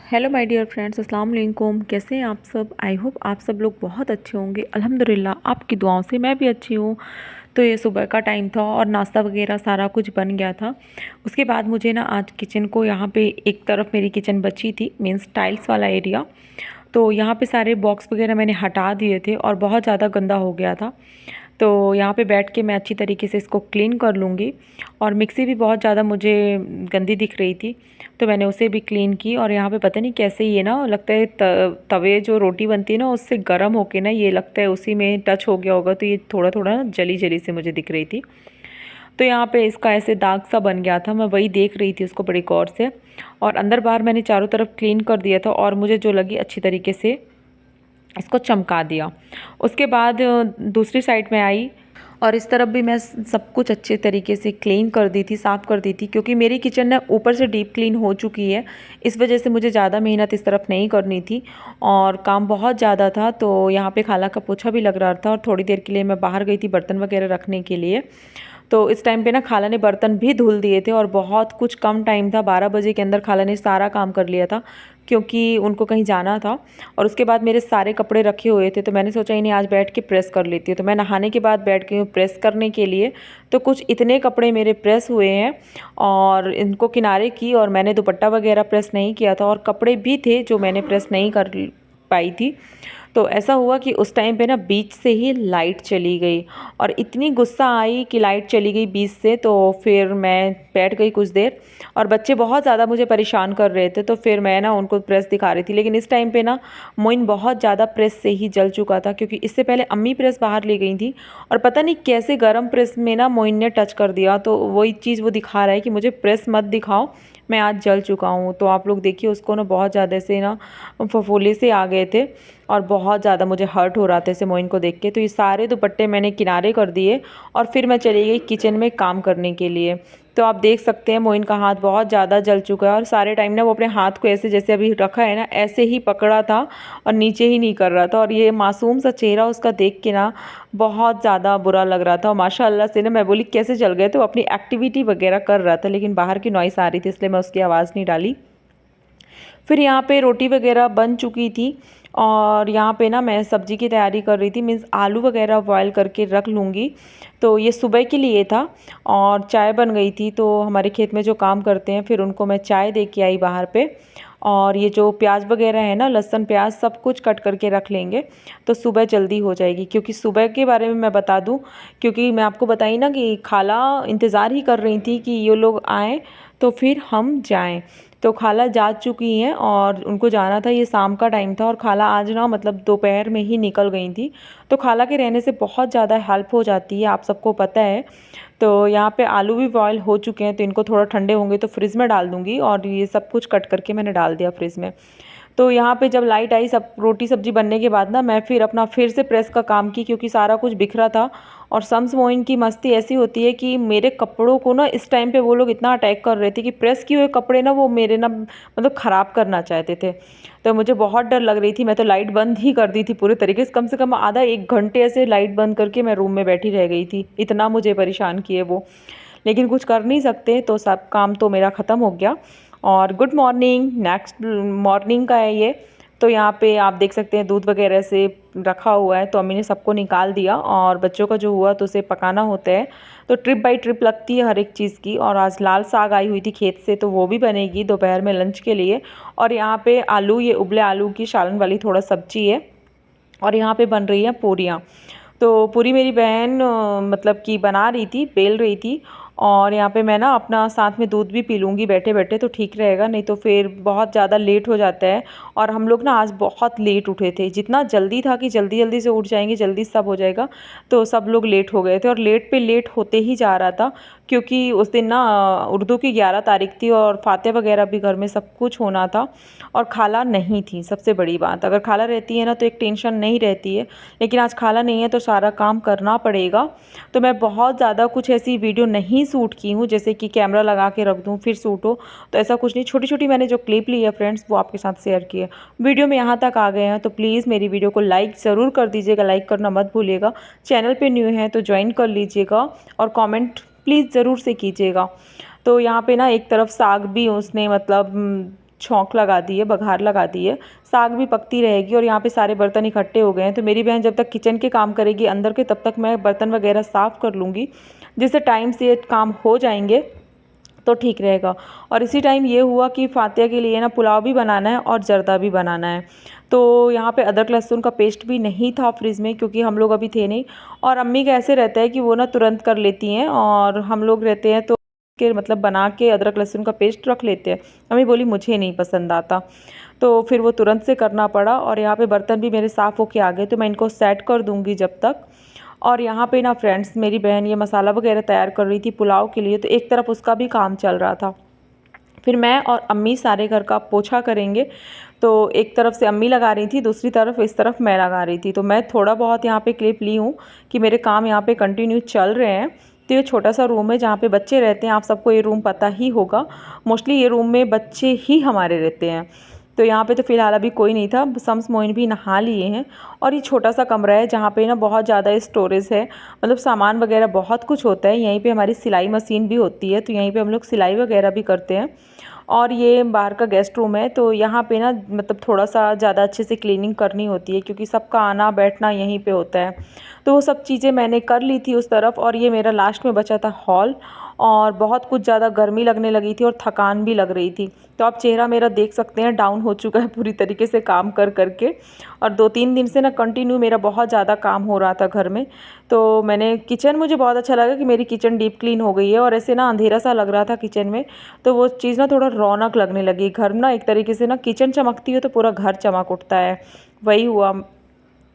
Hello my dear friends, अस्सलाम वालेकुम। कैसे हैं आप सब? आई होप आप सब लोग बहुत अच्छे होंगे। अल्हम्दुलिल्लाह आपकी दुआओं से मैं भी अच्छी हूँ। तो ये सुबह का टाइम था और नाश्ता वगैरह सारा कुछ बन गया था। उसके बाद मुझे ना आज किचन को यहाँ पे एक तरफ मेरी किचन बची थी, मीन्स टाइल्स वाला एरिया। तो यहाँ पे सारे बॉक्स वगैरह मैंने हटा दिए थे और बहुत ज़्यादा गंदा हो गया था। तो यहाँ पे बैठ के मैं अच्छी तरीके से इसको क्लीन कर लूँगी। और मिक्सी भी बहुत ज़्यादा मुझे गंदी दिख रही थी, तो मैंने उसे भी क्लीन की। और यहाँ पे पता नहीं कैसे ये ना लगता है तवे जो रोटी बनती है ना उससे गर्म होके ना ये लगता है उसी में टच हो गया होगा, तो ये थोड़ा थोड़ा ना जली जली से मुझे दिख रही थी। तो यहाँ पे इसका ऐसे दाग सा बन गया था, मैं वही देख रही थी उसको बड़ी गौर से। और अंदर बाहर मैंने चारों तरफ क्लीन कर दिया था और मुझे जो लगी अच्छी तरीके से इसको चमका दिया। उसके बाद दूसरी साइड में आई और इस तरफ भी मैं सब कुछ अच्छे तरीके से क्लीन कर दी थी, साफ़ कर दी थी, क्योंकि मेरी किचन ना ऊपर से डीप क्लीन हो चुकी है। इस वजह से मुझे ज़्यादा मेहनत इस तरफ नहीं करनी थी और काम बहुत ज़्यादा था। तो यहाँ पे खाला का पोछा भी लग रहा था और थोड़ी देर के लिए मैं बाहर गई थी बर्तन वगैरह रखने के लिए। तो इस टाइम पे ना खाला ने बर्तन भी धुल दिए थे और बहुत कुछ कम टाइम था, 12 बजे के अंदर खाला ने सारा काम कर लिया था, क्योंकि उनको कहीं जाना था। और उसके बाद मेरे सारे कपड़े रखे हुए थे, तो मैंने सोचा इन्हें आज बैठ के प्रेस कर लेती हूँ। तो मैं नहाने के बाद बैठ गई हूँ प्रेस करने के लिए। तो कुछ इतने कपड़े मेरे प्रेस हुए हैं और इनको किनारे की, और मैंने दुपट्टा वगैरह प्रेस नहीं किया था और कपड़े भी थे जो मैंने प्रेस नहीं कर पाई थी। तो ऐसा हुआ कि उस टाइम पे ना बीच से ही लाइट चली गई और इतनी गुस्सा आई कि लाइट चली गई बीच से। तो फिर मैं बैठ गई कुछ देर और बच्चे बहुत ज़्यादा मुझे परेशान कर रहे थे, तो फिर मैं ना उनको प्रेस दिखा रही थी। लेकिन इस टाइम पे ना मोइन बहुत ज़्यादा प्रेस से ही जल चुका था, क्योंकि इससे पहले अम्मी प्रेस बाहर ले गई थी और पता नहीं कैसे गर्म प्रेस में ना मोइन ने टच कर दिया। तो वही चीज़ वो दिखा रहा है कि मुझे प्रेस मत दिखाओ, मैं आज जल चुका हूँ। तो आप लोग देखिए उसको ना बहुत ज़्यादा से ना फफूले से आ गए थे और बहुत ज़्यादा मुझे हर्ट हो रहा था इसे मोइन को देख के। तो ये सारे दुपट्टे मैंने किनारे कर दिए और फिर मैं चली गई किचन में काम करने के लिए। तो आप देख सकते हैं मोइन का हाथ बहुत ज़्यादा जल चुका है और सारे टाइम ना वो अपने हाथ को ऐसे जैसे अभी रखा है ना ऐसे ही पकड़ा था और नीचे ही नहीं कर रहा था। और ये मासूम सा चेहरा उसका देख के ना बहुत ज़्यादा बुरा लग रहा था। और माशाल्लाह से ना मैं बोली कैसे जल गए, तो अपनी एक्टिविटी वगैरह कर रहा था, लेकिन बाहर की नॉइस आ रही थी इसलिए मैं उसकी आवाज़ नहीं डाली। फिर यहाँ पे रोटी वगैरह बन चुकी थी और यहाँ पे ना मैं सब्ज़ी की तैयारी कर रही थी, मीन्स आलू वगैरह बॉयल करके रख लूँगी। तो ये सुबह के लिए था और चाय बन गई थी। तो हमारे खेत में जो काम करते हैं फिर उनको मैं चाय दे के आई बाहर पे। और ये जो प्याज वगैरह है ना, लहसुन प्याज सब कुछ कट करके रख लेंगे तो सुबह जल्दी हो जाएगी। क्योंकि सुबह के बारे में मैं बता दूं, क्योंकि मैं आपको बताई ना कि खाला इंतज़ार ही कर रही थी कि ये लोग आएँ तो फिर हम जाएं। तो खाला जा चुकी हैं और उनको जाना था, ये शाम का टाइम था और खाला आज ना मतलब दोपहर में ही निकल गई थी। तो खाला के रहने से बहुत ज़्यादा हेल्प हो जाती है, आप सबको पता है। तो यहाँ पे आलू भी बॉयल हो चुके हैं, तो इनको थोड़ा ठंडे होंगे तो फ्रिज में डाल दूँगी। और ये सब कुछ कट करके मैंने डाल दिया फ्रिज में। तो यहाँ पे जब लाइट आई सब रोटी सब्जी बनने के बाद ना मैं फिर अपना फिर से प्रेस का काम की, क्योंकि सारा कुछ बिखरा था। और शम्स मोइन की मस्ती ऐसी होती है कि मेरे कपड़ों को ना इस टाइम पे वो लोग इतना अटैक कर रहे थे कि प्रेस किए हुए कपड़े ना वो मेरे ना मतलब ख़राब करना चाहते थे। तो मुझे बहुत डर लग रही थी, मैं तो लाइट बंद ही कर दी थी पूरे तरीके से कम आधा एक घंटे ऐसे लाइट बंद करके मैं रूम में बैठी रह गई थी, इतना मुझे परेशान किए वो। लेकिन कुछ कर नहीं सकते, तो सब काम तो मेरा ख़त्म हो गया। और गुड मॉर्निंग, नेक्स्ट मॉर्निंग का है ये। तो यहाँ पे आप देख सकते हैं दूध वगैरह से रखा हुआ है, तो अम्मी ने सबको निकाल दिया और बच्चों का जो हुआ तो उसे पकाना होता है। तो ट्रिप बाय ट्रिप लगती है हर एक चीज़ की। और आज लाल साग आई हुई थी खेत से, तो वो भी बनेगी दोपहर में लंच के लिए। और यहाँ पे आलू, ये उबले आलू की सालन वाली थोड़ा सब्जी है। और यहाँ पे बन रही हैं पूरियाँ। तो पूरी मेरी बहन मतलब कि बना रही थी, बेल रही थी। और यहाँ पे मैं ना अपना साथ में दूध भी पी लूँगी बैठे बैठे, तो ठीक रहेगा, नहीं तो फिर बहुत ज़्यादा लेट हो जाता है। और हम लोग ना आज बहुत लेट उठे थे, जितना जल्दी था कि जल्दी जल्दी से उठ जाएंगे, जल्दी सब हो जाएगा, तो सब लोग लेट हो गए थे। और लेट पे लेट होते ही जा रहा था, क्योंकि उस दिन ना उर्दू की 11 तारीख थी और फाते वगैरह भी घर में सब कुछ होना था। और खाला नहीं थी, सबसे बड़ी बात, अगर खाला रहती है ना तो एक टेंशन नहीं रहती है, लेकिन आज खाला नहीं है तो सारा काम करना पड़ेगा। तो मैं बहुत ज़्यादा कुछ ऐसी वीडियो नहीं शूट की हूँ, जैसे कि कैमरा लगा के रख दूँ फिर शूट हो, तो ऐसा कुछ नहीं। छोटी छोटी मैंने जो क्लिप ली है फ्रेंड्स, वो आपके साथ शेयर की है। वीडियो में यहाँ तक आ गए हैं तो प्लीज़ मेरी वीडियो को लाइक ज़रूर कर दीजिएगा, लाइक करना मत भूलिएगा। चैनल पे न्यू हैं तो ज्वाइन कर लीजिएगा और कमेंट प्लीज़ ज़रूर से कीजिएगा। तो यहाँ पे ना एक तरफ साग भी उसने मतलब छौंक लगा दी है, बघार लगा दी है, साग भी पकती रहेगी और यहाँ पे सारे बर्तन इकट्ठे हो गए हैं। तो मेरी बहन जब तक किचन के काम करेगी अंदर के, तब तक मैं बर्तन वगैरह साफ़ कर लूँगी, जिससे टाइम से काम हो जाएंगे तो ठीक रहेगा। और इसी टाइम ये हुआ कि फातिया के लिए ना पुलाव भी बनाना है और जर्दा भी बनाना है। तो यहाँ पे अदरक लहसुन का पेस्ट भी नहीं था फ्रिज में, क्योंकि हम लोग अभी थे नहीं। और अम्मी का ऐसे रहता है कि वो ना तुरंत कर लेती हैं, और हम लोग रहते हैं तो के मतलब बना के अदरक लहसुन का पेस्ट रख लेते हैं। अम्मी बोली मुझे नहीं पसंद आता, तो फिर वो तुरंत से करना पड़ा। और यहाँ पे बर्तन भी मेरे साफ़ होके आ गए, तो मैं इनको सेट कर दूँगी जब तक। और यहाँ पे ना फ्रेंड्स, मेरी बहन ये मसाला वगैरह तैयार कर रही थी पुलाव के लिए, तो एक तरफ उसका भी काम चल रहा था। फिर मैं और अम्मी सारे घर का पोछा करेंगे, तो एक तरफ से अम्मी लगा रही थी, दूसरी तरफ इस तरफ मैं लगा रही थी। तो मैं थोड़ा बहुत यहाँ पे क्लिप ली हूँ कि मेरे काम यहाँ पे कंटिन्यू चल रहे हैं। तो ये छोटा सा रूम है जहाँ पे बच्चे रहते हैं, आप सबको ये रूम पता ही होगा। मोस्टली ये रूम में बच्चे ही हमारे रहते हैं। तो यहाँ पे तो फ़िलहाल अभी कोई नहीं था, शम्स मोइन भी नहा लिए हैं। और ये छोटा सा कमरा है जहाँ पे ना बहुत ज़्यादा स्टोरेज है, मतलब सामान वगैरह बहुत कुछ होता है। यहीं पे हमारी सिलाई मशीन भी होती है, तो यहीं पे हम लोग सिलाई वगैरह भी करते हैं। और ये बाहर का गेस्ट रूम है, तो यहाँ पे ना मतलब थोड़ा सा ज़्यादा अच्छे से क्लीनिंग करनी होती है, क्योंकि सबका आना बैठना यहीं पे होता है। तो वो सब चीज़ें मैंने कर ली थी उस तरफ। और ये मेरा लास्ट में बचा था हॉल, और बहुत कुछ ज़्यादा गर्मी लगने लगी थी और थकान भी लग रही थी। तो आप चेहरा मेरा देख सकते हैं, डाउन हो चुका है पूरी तरीके से काम कर करके। और 2-3 दिन से ना कंटिन्यू मेरा बहुत ज़्यादा काम हो रहा था घर में। तो मैंने किचन, मुझे बहुत अच्छा लगा कि मेरी किचन डीप क्लीन हो गई है। और ऐसे ना अंधेरा सा लग रहा था किचन में, तो वो चीज़ ना थोड़ा रौनक लगने लगी। घर ना एक तरीके से ना, किचन चमकती है तो पूरा घर चमक उठता है, वही हुआ।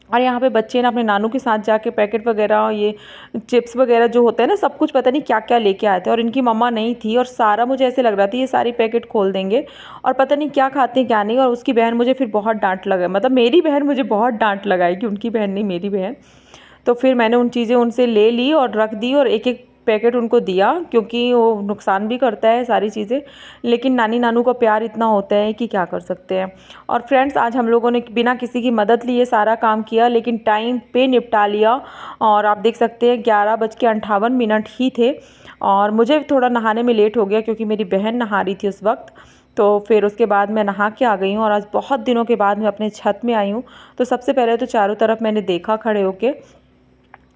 और यहाँ पे बच्चे ना अपने नानू के साथ जाके पैकेट वगैरह, ये चिप्स वगैरह जो होते हैं ना, सब कुछ पता नहीं क्या क्या लेके आए थे। और इनकी मम्मा नहीं थी, और सारा मुझे ऐसे लग रहा था ये सारी पैकेट खोल देंगे और पता नहीं क्या खाते हैं क्या नहीं। और उसकी बहन मुझे फिर बहुत डांट लगा, मतलब मेरी बहन मुझे बहुत डांट लगाएगी, उनकी बहन नहीं, मेरी बहन। तो फिर मैंने उन चीज़ें उनसे ले ली और रख दी, और एक एक पैकेट उनको दिया, क्योंकि वो नुकसान भी करता है सारी चीज़ें। लेकिन नानी नानू का प्यार इतना होता है कि क्या कर सकते हैं। और फ्रेंड्स, आज हम लोगों ने बिना किसी की मदद लिए सारा काम किया, लेकिन टाइम पे निपटा लिया। और आप देख सकते हैं 11:58 ही थे। और मुझे थोड़ा नहाने में लेट हो गया, क्योंकि मेरी बहन नहा रही थी उस वक्त। तो फिर उसके बाद मैं नहा के आ गई हूँ, और आज बहुत दिनों के बाद मैं अपने छत में आई हूँ। तो सबसे पहले तो चारों तरफ मैंने देखा खड़े होके।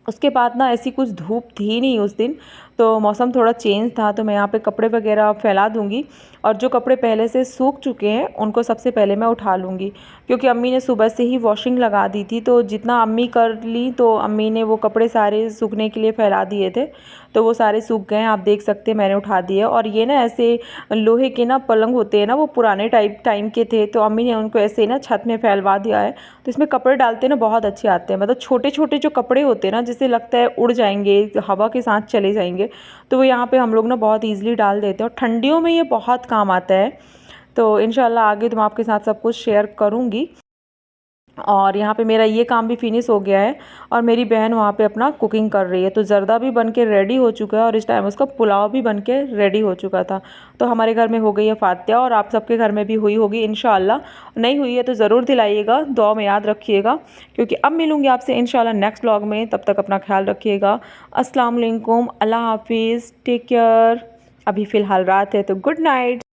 उसके बाद ना ऐसी कुछ धूप थी नहीं उस दिन, तो मौसम थोड़ा चेंज था। तो मैं यहाँ पे कपड़े वगैरह फैला दूँगी, और जो कपड़े पहले से सूख चुके हैं उनको सबसे पहले मैं उठा लूँगी, क्योंकि अम्मी ने सुबह से ही वॉशिंग लगा दी थी। तो जितना अम्मी कर ली, तो अम्मी ने वो कपड़े सारे सूखने के लिए फैला दिए थे, तो वो सारे सूख गए हैं, आप देख सकते हैं, मैंने उठा दिए। और ये ना ऐसे लोहे के ना पलंग होते हैं ना, वो पुराने टाइम के थे, तो अम्मी ने उनको ऐसे ना छत में फैलवा दिया है। तो इसमें कपड़े डालते ना बहुत अच्छे आते हैं, मतलब छोटे छोटे जो कपड़े होते हैं ना, जिसे लगता है उड़ जाएंगे, हवा के साथ चले जाएंगे, तो वो यहाँ पे हम लोग ना बहुत ईजिली डाल देते हैं। और ठंडियों में ये बहुत काम आता है। तो इंशाल्लाह आगे तो मैं आपके साथ सब कुछ शेयर करूँगी। और यहाँ पे मेरा ये काम भी फिनिश हो गया है, और मेरी बहन वहाँ पे अपना कुकिंग कर रही है। तो जर्दा भी बन के रेडी हो चुका है, और इस टाइम उसका पुलाव भी बन के रेडी हो चुका था। तो हमारे घर में हो गई है फातिया, और आप सबके घर में भी हुई होगी इंशाल्लाह। नहीं हुई है तो ज़रूर दिलाइएगा, दुआ में याद रखिएगा। क्योंकि अब मिलूँगी आपसे इंशाल्लाह नेक्स्ट व्लॉग में, तब तक अपना ख्याल रखिएगा। अस्सलाम वालेकुम, अल्लाह हाफिज़, टेक केयर। अभी फ़िलहाल रात है, तो गुड नाइट।